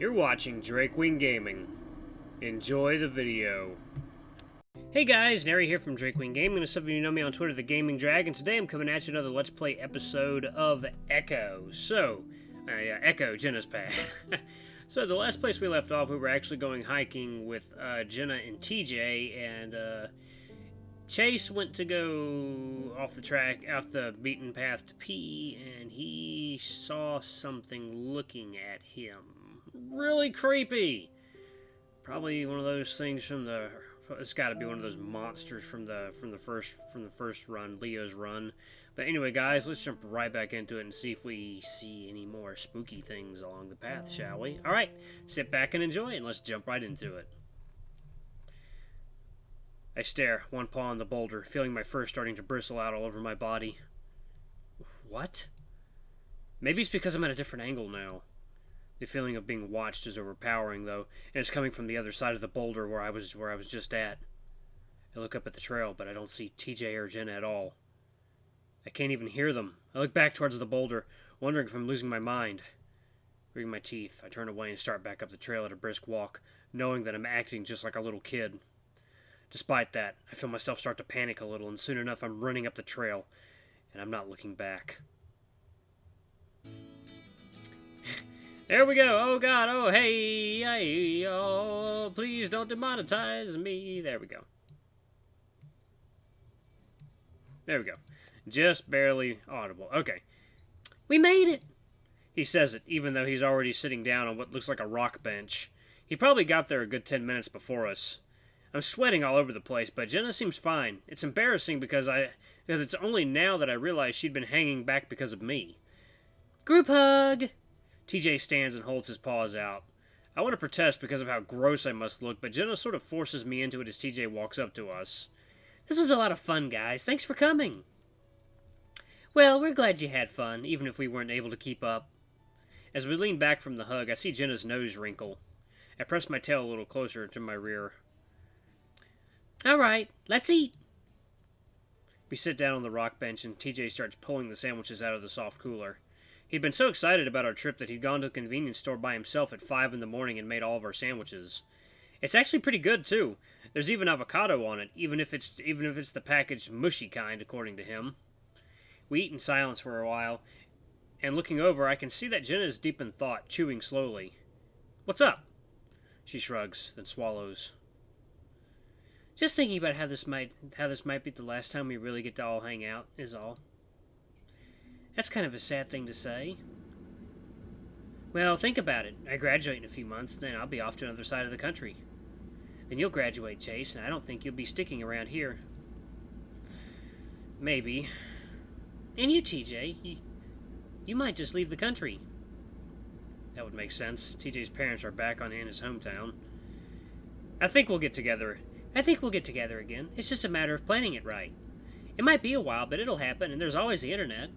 You're watching Drakewing Gaming. Enjoy the video. Hey guys, Nary here from Drakewing Gaming, and some of you know me on Twitter, The Gaming Dragon. Today I'm coming at you another Let's Play episode of Echo. Echo, Jenna's path. So the last place we left off, we were actually going hiking with Jenna and TJ, and Chase went to go off the beaten path to pee, and he saw something looking at him. Really creepy. Probably one of those things from the. It's got to be one of those monsters from the first run, Leo's run. But anyway, guys, let's jump right back into it and see if we see any more spooky things along the path, shall we? All right, sit back and enjoy, and let's jump right into it. I stare, one paw on the boulder, feeling my fur starting to bristle out all over my body. What? Maybe it's because I'm at a different angle now. The feeling of being watched is overpowering, though, and it's coming from the other side of the boulder where I was just at. I look up at the trail, but I don't see TJ or Jenna at all. I can't even hear them. I look back towards the boulder, wondering if I'm losing my mind. Gritting my teeth, I turn away and start back up the trail at a brisk walk, knowing that I'm acting just like a little kid. Despite that, I feel myself start to panic a little, and soon enough I'm running up the trail, and I'm not looking back. There we go. Oh, God. Oh, hey, oh, please don't demonetize me. There we go. There we go. Just barely audible. Okay. We made it. He says it, even though he's already sitting down on what looks like a rock bench. He probably got there a good 10 minutes before us. I'm sweating all over the place, but Jenna seems fine. It's embarrassing because it's only now that I realize she'd been hanging back because of me. Group hug! TJ stands and holds his paws out. I want to protest because of how gross I must look, but Jenna sort of forces me into it as TJ walks up to us. This was a lot of fun, guys. Thanks for coming. Well, we're glad you had fun, even if we weren't able to keep up. As we lean back from the hug, I see Jenna's nose wrinkle. I press my tail a little closer to my rear. All right, let's eat. We sit down on the rock bench, and TJ starts pulling the sandwiches out of the soft cooler. He'd been so excited about our trip that he'd gone to the convenience store by himself at 5 in the morning and made all of our sandwiches. It's actually pretty good, too. There's even avocado on it, even if it's the packaged mushy kind, according to him. We eat in silence for a while, and looking over, I can see that Jenna is deep in thought, chewing slowly. What's up? She shrugs, then swallows. Just thinking about how this might be the last time we really get to all hang out, is all. That's kind of a sad thing to say. Well, think about it. I graduate in a few months, then I'll be off to another side of the country. Then you'll graduate, Chase, and I don't think you'll be sticking around here. Maybe. And you, TJ, you might just leave the country. That would make sense. TJ's parents are back in his hometown. I think we'll get together again. It's just a matter of planning it right. It might be a while, but it'll happen, and there's always the internet.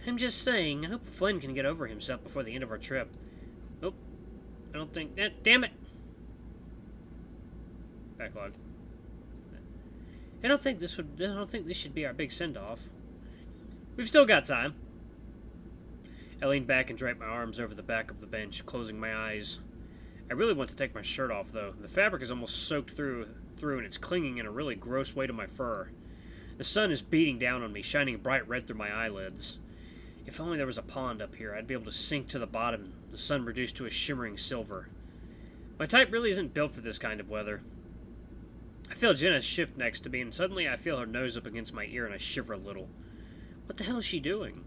I'm just saying, I hope Flynn can get over himself before the end of our trip. Oh, I don't think that. Damn it! Backlog. I don't think this should be our big send-off. We've still got time. I lean back and drape my arms over the back of the bench, closing my eyes. I really want to take my shirt off, though. The fabric is almost soaked through, and it's clinging in a really gross way to my fur. The sun is beating down on me, shining bright red through my eyelids. If only there was a pond up here, I'd be able to sink to the bottom, the sun reduced to a shimmering silver. My type really isn't built for this kind of weather. I feel Jenna shift next to me, and suddenly I feel her nose up against my ear, and I shiver a little. What the hell is she doing?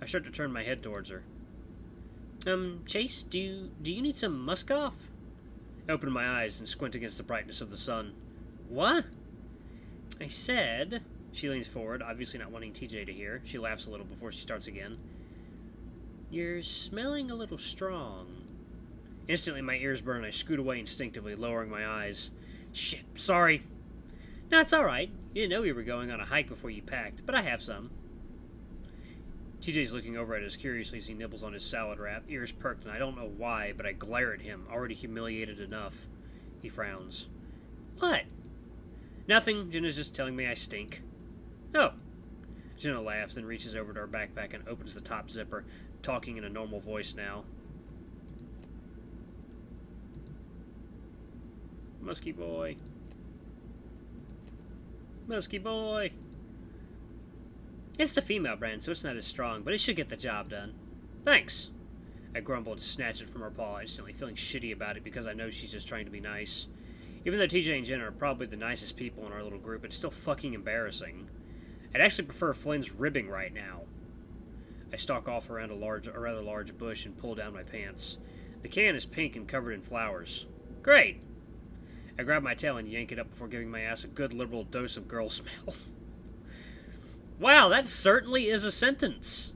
I start to turn my head towards her. Chase, do you need some musk off? I open my eyes and squint against the brightness of the sun. What? I said... She leans forward, obviously not wanting TJ to hear. She laughs a little before she starts again. You're smelling a little strong. Instantly, my ears burn and I scoot away instinctively, lowering my eyes. Shit, sorry. No, it's alright. You didn't know we were going on a hike before you packed, but I have some. TJ's looking over at us curiously as he nibbles on his salad wrap, ears perked, and I don't know why, but I glare at him, already humiliated enough. He frowns. What? Nothing. Jenna's just telling me I stink. Oh. Jenna laughs, then reaches over to her backpack and opens the top zipper, talking in a normal voice now. Musky boy. Musky boy. It's the female brand, so it's not as strong, but it should get the job done. Thanks. I grumbled and snatched it from her paw, instantly feeling shitty about it because I know she's just trying to be nice. Even though TJ and Jenna are probably the nicest people in our little group, it's still fucking embarrassing. I'd actually prefer Flynn's ribbing right now. I stalk off around a rather large bush and pull down my pants. The can is pink and covered in flowers. Great! I grab my tail and yank it up before giving my ass a good liberal dose of girl smell. Wow, that certainly is a sentence.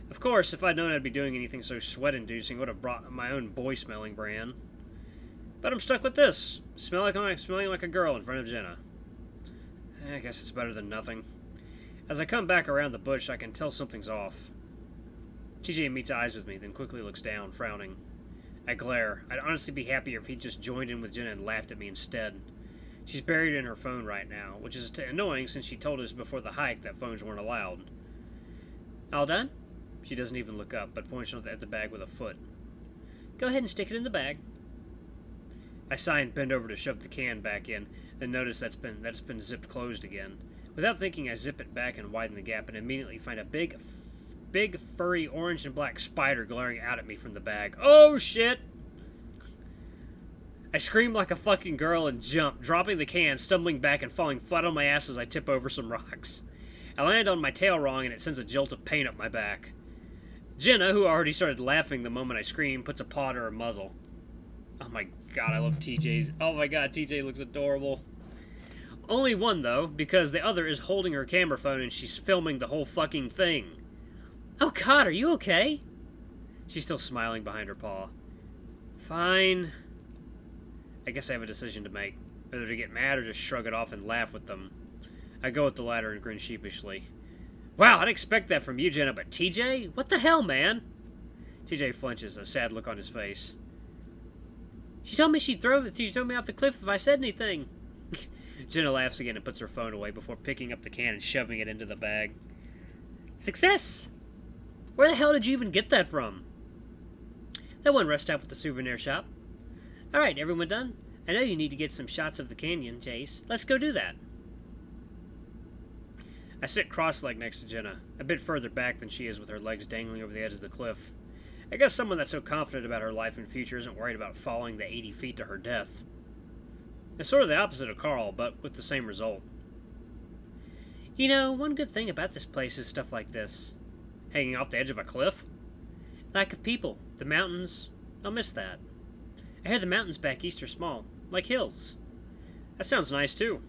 Of course, if I'd known I'd be doing anything so sweat-inducing, I would have brought my own boy-smelling brand. But I'm stuck with this. Smelling like a girl in front of Jenna. I guess it's better than nothing. As I come back around the bush, I can tell something's off. TJ meets eyes with me, then quickly looks down, frowning. I glare. I'd honestly be happier if he'd just joined in with Jenna and laughed at me instead. She's buried in her phone right now, which is annoying since she told us before the hike that phones weren't allowed. All done? She doesn't even look up, but points at the bag with a foot. Go ahead and stick it in the bag. I sigh and bend over to shove the can back in, then notice that's been zipped closed again. Without thinking, I zip it back and widen the gap and immediately find a big, furry orange and black spider glaring out at me from the bag. Oh, shit! I scream like a fucking girl and jump, dropping the can, stumbling back and falling flat on my ass as I tip over some rocks. I land on my tail wrong and it sends a jolt of pain up my back. Jenna, who already started laughing the moment I scream, puts a paw to her muzzle. Oh my god, I love TJ's. Oh my god, TJ looks adorable. Only one, though, because the other is holding her camera phone and she's filming the whole fucking thing. Oh god, are you okay? She's still smiling behind her paw. Fine. I guess I have a decision to make. Whether to get mad or just shrug it off and laugh with them. I go with the latter and grin sheepishly. Wow, I'd expect that from you, Jenna, but TJ? What the hell, man? TJ flinches, a sad look on his face. She told me she'd throw me off the cliff if I said anything. Jenna laughs again and puts her phone away before picking up the can and shoving it into the bag. Success! Where the hell did you even get that from? That one rest stop with the souvenir shop. Alright, everyone done? I know you need to get some shots of the canyon, Jace. Let's go do that. I sit cross-legged next to Jenna, a bit further back than she is with her legs dangling over the edge of the cliff. I guess someone that's so confident about her life and future isn't worried about falling the 80 feet to her death. It's sort of the opposite of Carl, but with the same result. You know, one good thing about this place is stuff like this. Hanging off the edge of a cliff? Lack of people. The mountains. I'll miss that. I hear the mountains back east are small, like hills. That sounds nice, too.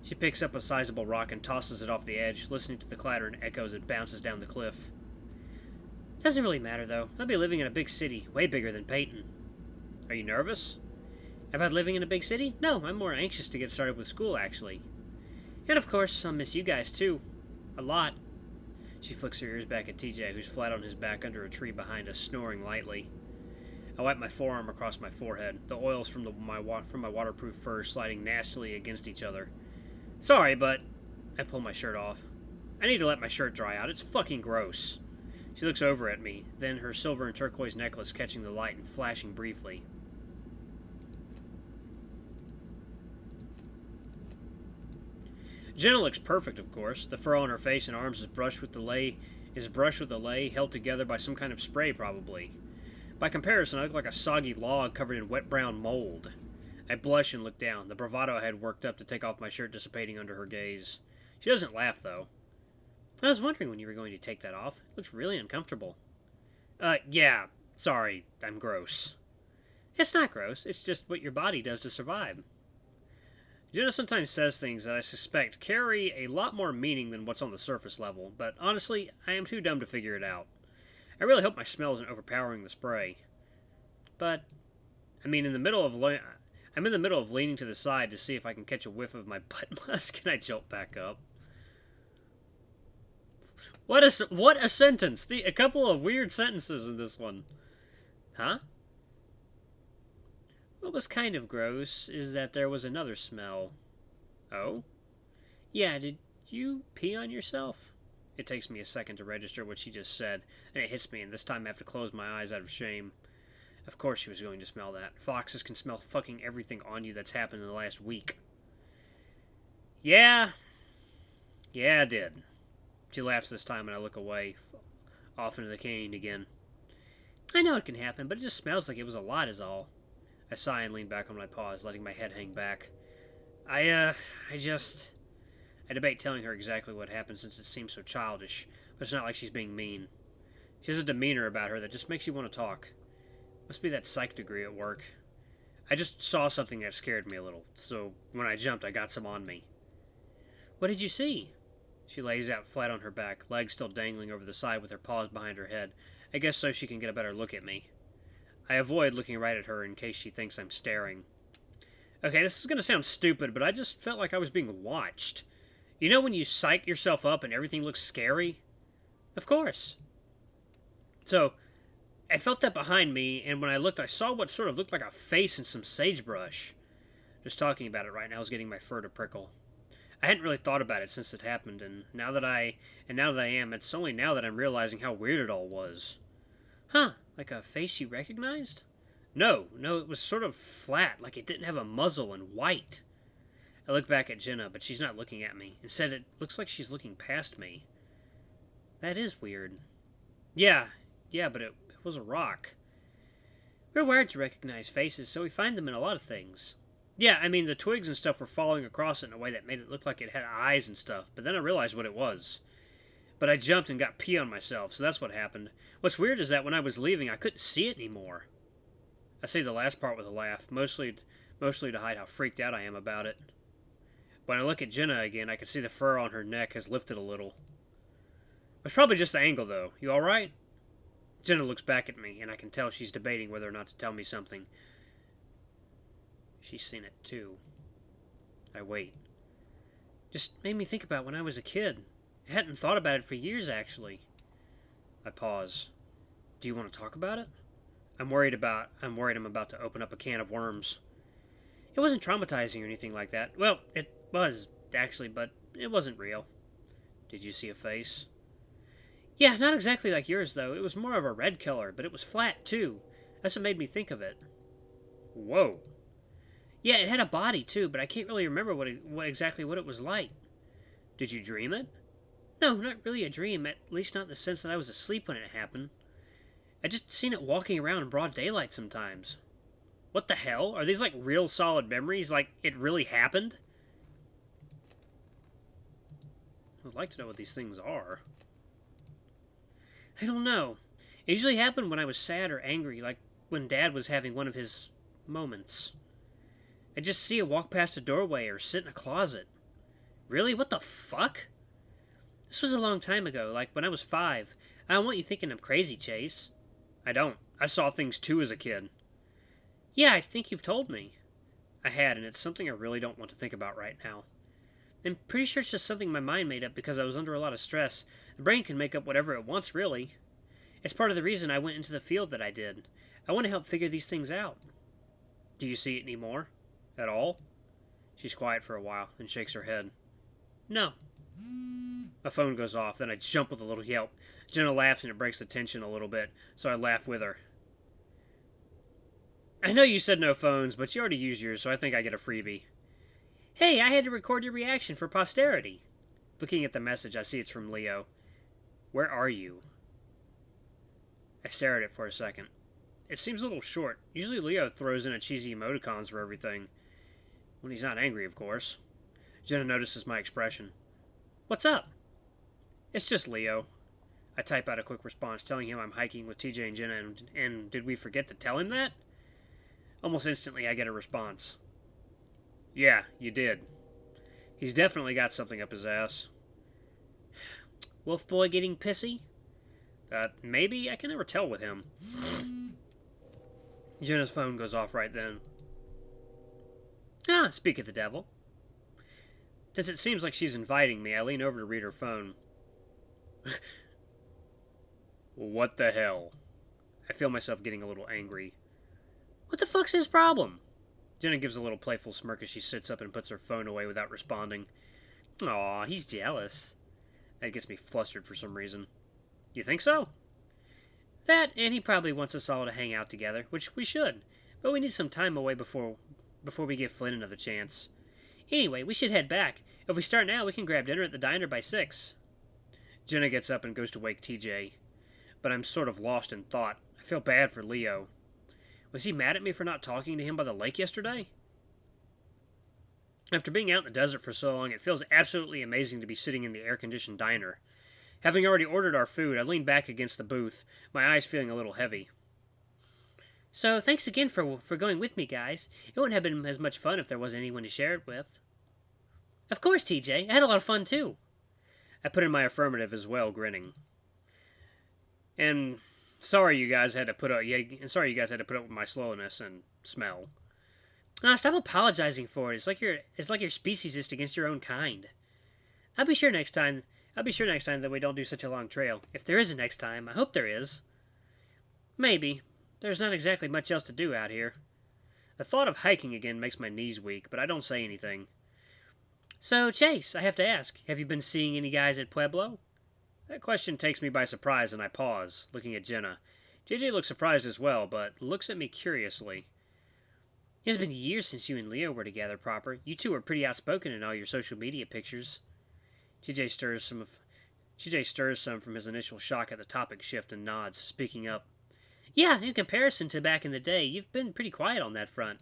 She picks up a sizable rock and tosses it off the edge, listening to the clatter and echoes as it bounces down the cliff. Doesn't really matter, though. I'll be living in a big city, way bigger than Peyton. Are you nervous? About living in a big city? No, I'm more anxious to get started with school, actually. And of course, I'll miss you guys, too. A lot. She flicks her ears back at TJ, who's flat on his back under a tree behind us, snoring lightly. I wipe my forearm across my forehead, the oils from my waterproof fur sliding nastily against each other. Sorry, but I pull my shirt off. I need to let my shirt dry out. It's fucking gross. She looks over at me, then her silver and turquoise necklace catching the light and flashing briefly. Jenna looks perfect, of course. The fur on her face and arms is brushed with the lei, held together by some kind of spray, probably. By comparison, I look like a soggy log covered in wet brown mold. I blush and look down, the bravado I had worked up to take off my shirt dissipating under her gaze. She doesn't laugh, though. I was wondering when you were going to take that off. It looks really uncomfortable. Yeah. Sorry, I'm gross. It's not gross. It's just what your body does to survive. Jenna sometimes says things that I suspect carry a lot more meaning than what's on the surface level, but honestly, I am too dumb to figure it out. I really hope my smell isn't overpowering the spray. But, I'm in the middle of leaning to the side to see if I can catch a whiff of my butt musk, and I jolt back up. What a sentence! A couple of weird sentences in this one. Huh? What was kind of gross is that there was another smell. Oh? Yeah, did you pee on yourself? It takes me a second to register what she just said, and it hits me, and this time I have to close my eyes out of shame. Of course she was going to smell that. Foxes can smell fucking everything on you that's happened in the last week. Yeah. Yeah, I did. She laughs this time and I look away, off into the canyon again. I know it can happen, but it just smells like it was a lot is all. I sigh and lean back on my paws, letting my head hang back. I debate telling her exactly what happened since it seems so childish, but it's not like she's being mean. She has a demeanor about her that just makes you want to talk. Must be that psych degree at work. I just saw something that scared me a little, so when I jumped, I got some on me. What did you see? She lays out flat on her back, legs still dangling over the side with her paws behind her head. I guess so she can get a better look at me. I avoid looking right at her in case she thinks I'm staring. Okay, this is going to sound stupid, but I just felt like I was being watched. You know when you psych yourself up and everything looks scary? Of course. So, I felt that behind me, and when I looked, I saw what sort of looked like a face and some sagebrush. Just talking about it right now is getting my fur to prickle. I hadn't really thought about it since it happened, and now that I am, it's only now that I'm realizing how weird it all was. Huh, like a face you recognized? No, it was sort of flat, like it didn't have a muzzle and white. I look back at Jenna, but she's not looking at me. Instead, it looks like she's looking past me. That is weird. Yeah, but it was a rock. We're wired to recognize faces, so we find them in a lot of things. Yeah, I mean, the twigs and stuff were falling across it in a way that made it look like it had eyes and stuff, but then I realized what it was. But I jumped and got pee on myself, so that's what happened. What's weird is that when I was leaving, I couldn't see it anymore. I say the last part with a laugh, mostly to hide how freaked out I am about it. When I look at Jenna again, I can see the fur on her neck has lifted a little. It's probably just the angle, though. You alright? Jenna looks back at me, and I can tell she's debating whether or not to tell me something. She's seen it, too. I wait. Just made me think about when I was a kid. I hadn't thought about it for years, actually. I pause. Do you want to talk about it? I'm worried I'm about to open up a can of worms. It wasn't traumatizing or anything like that. Well, it was, actually, but it wasn't real. Did you see a face? Yeah, not exactly like yours, though. It was more of a red color, but it was flat, too. That's what made me think of it. Whoa. Yeah, it had a body, too, but I can't really remember exactly what it was like. Did you dream it? No, not really a dream, at least not in the sense that I was asleep when it happened. I just seen it walking around in broad daylight sometimes. What the hell? Are these like real solid memories? Like it really happened? I'd like to know what these things are. I don't know. It usually happened when I was sad or angry, like when Dad was having one of his moments. I'd just see it walk past a doorway or sit in a closet. Really? What the fuck? This was a long time ago, like when I was 5. I don't want you thinking I'm crazy, Chase. I don't. I saw things too as a kid. Yeah, I think you've told me. I had, and it's something I really don't want to think about right now. I'm pretty sure it's just something my mind made up because I was under a lot of stress. The brain can make up whatever it wants, really. It's part of the reason I went into the field that I did. I want to help figure these things out. Do you see it anymore? At all? She's quiet for a while, and shakes her head. No. My phone goes off, then I jump with a little yelp. Jenna laughs and it breaks the tension a little bit, so I laugh with her. I know you said no phones, but you already used yours, so I think I get a freebie. Hey, I had to record your reaction for posterity. Looking at the message, I see it's from Leo. Where are you? I stare at it for a second. It seems a little short. Usually Leo throws in a cheesy emoticons for everything. When he's not angry, of course. Jenna notices my expression. What's up? It's just Leo. I type out a quick response telling him I'm hiking with TJ and Jenna, and did we forget to tell him that? Almost instantly I get a response. Yeah, you did. He's definitely got something up his ass. Wolf boy getting pissy? Maybe. I can never tell with him. Jenna's phone goes off right then. Ah, speak of the devil. Since it seems like she's inviting me, I lean over to read her phone. What the hell? I feel myself getting a little angry. What the fuck's his problem? Jenna gives a little playful smirk as she sits up and puts her phone away without responding. Aw, he's jealous. That gets me flustered for some reason. You think so? That, and he probably wants us all to hang out together, which we should. But we need some time away before we give Flynn another chance. Anyway, we should head back. If we start now, we can grab dinner at the diner by 6. Jenna gets up and goes to wake TJ. But I'm sort of lost in thought. I feel bad for Leo. Was he mad at me for not talking to him by the lake yesterday? After being out in the desert for so long, it feels absolutely amazing to be sitting in the air-conditioned diner. Having already ordered our food, I lean back against the booth, my eyes feeling a little heavy. So, thanks again for going with me, guys. It wouldn't have been as much fun if there wasn't anyone to share it with. Of course, TJ. I had a lot of fun, too. I put in my affirmative as well, grinning. And sorry you guys had to put up with my slowness and smell. Stop apologizing for it. It's like you're speciesist against your own kind. I'll be sure next time that we don't do such a long trail. If there is a next time, I hope there is. Maybe. There's not exactly much else to do out here. The thought of hiking again makes my knees weak, but I don't say anything. So, Chase, I have to ask, have you been seeing any guys at Pueblo? That question takes me by surprise, and I pause, looking at Jenna. JJ looks surprised as well, but looks at me curiously. It has been years since you and Leo were together proper. You two were pretty outspoken in all your social media pictures. TJ stirs some from his initial shock at the topic shift and nods, speaking up. Yeah, in comparison to back in the day, you've been pretty quiet on that front.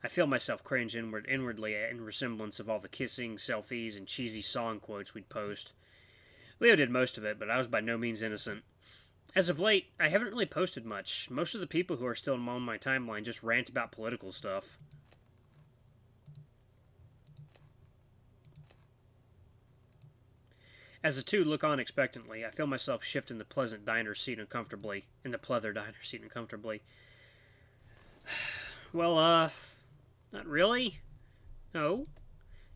I feel myself cringe inwardly in resemblance of all the kissing, selfies, and cheesy song quotes we'd post. Leo did most of it, but I was by no means innocent. As of late, I haven't really posted much. Most of the people who are still on my timeline just rant about political stuff. As the two look on expectantly, I feel myself shift in the pleather diner seat uncomfortably. Well, not really? No?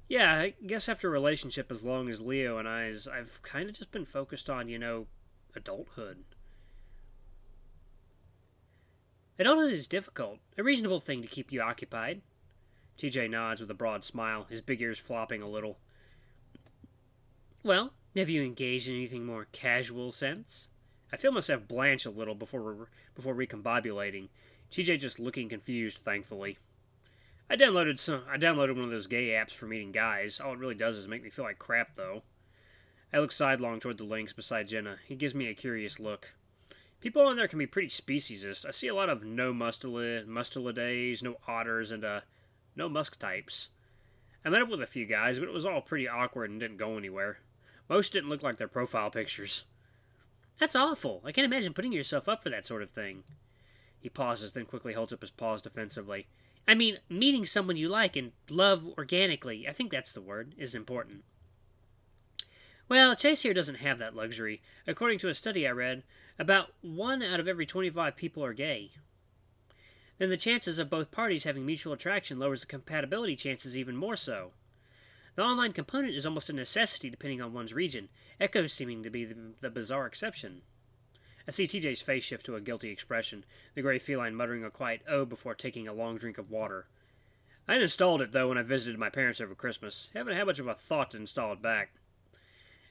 Yeah, I guess after a relationship as long as Leo and I's, I've kind of just been focused on, adulthood. Adulthood is difficult, a reasonable thing to keep you occupied. TJ nods with a broad smile, his big ears flopping a little. Well, have you engaged in anything more casual since? I feel myself blanch a little before recombobulating. TJ just looking confused, thankfully. I downloaded one of those gay apps for meeting guys. All it really does is make me feel like crap, though. I look sidelong toward the links beside Jenna. He gives me a curious look. People on there can be pretty speciesist. I see a lot of no mustelidaes, no otters, and no musk types. I met up with a few guys, but it was all pretty awkward and didn't go anywhere. Most didn't look like their profile pictures. That's awful. I can't imagine putting yourself up for that sort of thing. He pauses, then quickly holds up his paws defensively. I mean, meeting someone you like and love organically, I think that's the word, is important. Well, Chase here doesn't have that luxury. According to a study I read, about 1 out of every 25 people are gay. Then the chances of both parties having mutual attraction lowers the compatibility chances even more so. The online component is almost a necessity depending on one's region, Echo seeming to be the bizarre exception. I see TJ's face shift to a guilty expression, the gray feline muttering a quiet "oh" before taking a long drink of water. I installed it, though, when I visited my parents over Christmas. Haven't had much of a thought to install it back.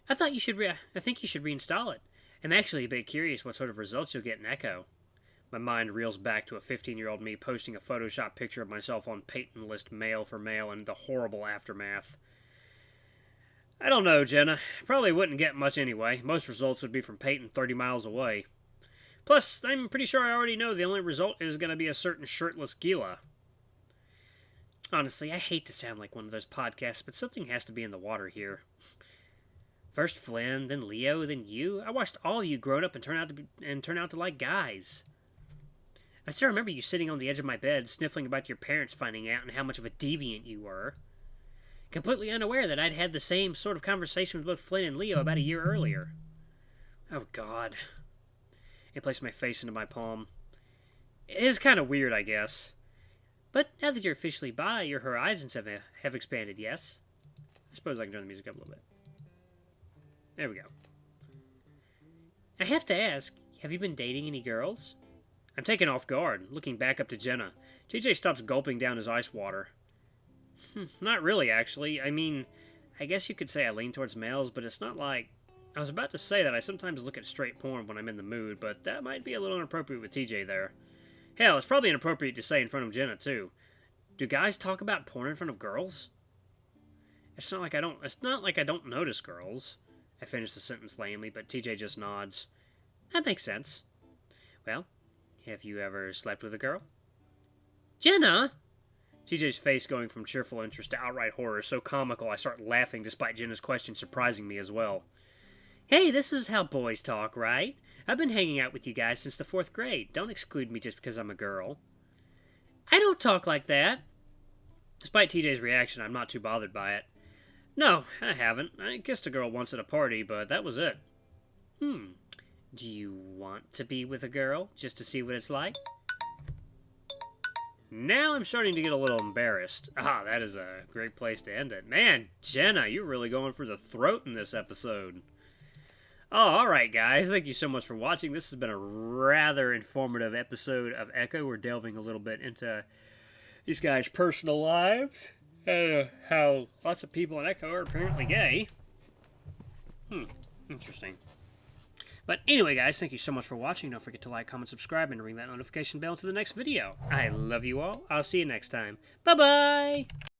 I think you should reinstall it. I'm actually a bit curious what sort of results you'll get in Echo. My mind reels back to a 15-year-old me posting a Photoshop picture of myself on Peyton List Male for Male and the horrible aftermath. I don't know, Jenna. Probably wouldn't get much anyway. Most results would be from Peyton 30 miles away. Plus, I'm pretty sure I already know the only result is going to be a certain shirtless Gila. Honestly, I hate to sound like one of those podcasts, but something has to be in the water here. First Flynn, then Leo, then you. I watched all of you grown up and turn out to like guys. I still remember you sitting on the edge of my bed, sniffling about your parents finding out and how much of a deviant you were. Completely unaware that I'd had the same sort of conversation with both Flynn and Leo about a year earlier. Oh, God. I placed my face into my palm. It is kind of weird, I guess. But now that you're officially bi, your horizons have expanded, yes? I suppose I can turn the music up a little bit. There we go. I have to ask, have you been dating any girls? I'm taken off guard, looking back up to Jenna. TJ stops gulping down his ice water. Not really, actually. I mean, I guess you could say I lean towards males, but it's not like I was about to say that I sometimes look at straight porn when I'm in the mood, but that might be a little inappropriate with TJ there. Hell, it's probably inappropriate to say in front of Jenna, too. Do guys talk about porn in front of girls? It's not like I don't notice girls. I finish the sentence lamely, but TJ just nods. That makes sense. Well, have you ever slept with a girl? Jenna! TJ's face going from cheerful interest to outright horror is so comical I start laughing despite Jenna's question surprising me as well. Hey, this is how boys talk, right? I've been hanging out with you guys since the 4th grade. Don't exclude me just because I'm a girl. I don't talk like that. Despite TJ's reaction, I'm not too bothered by it. No, I haven't. I kissed a girl once at a party, but that was it. Do you want to be with a girl, just to see what it's like? Now I'm starting to get a little embarrassed. Ah, that is a great place to end it. Man, Jenna, you're really going for the throat in this episode. Oh, alright guys, thank you so much for watching. This has been a rather informative episode of Echo. We're delving a little bit into these guys' personal lives. And how lots of people in Echo are apparently gay. Interesting. But anyway, guys, thank you so much for watching. Don't forget to like, comment, subscribe, and ring that notification bell to the next video. I love you all. I'll see you next time. Bye-bye!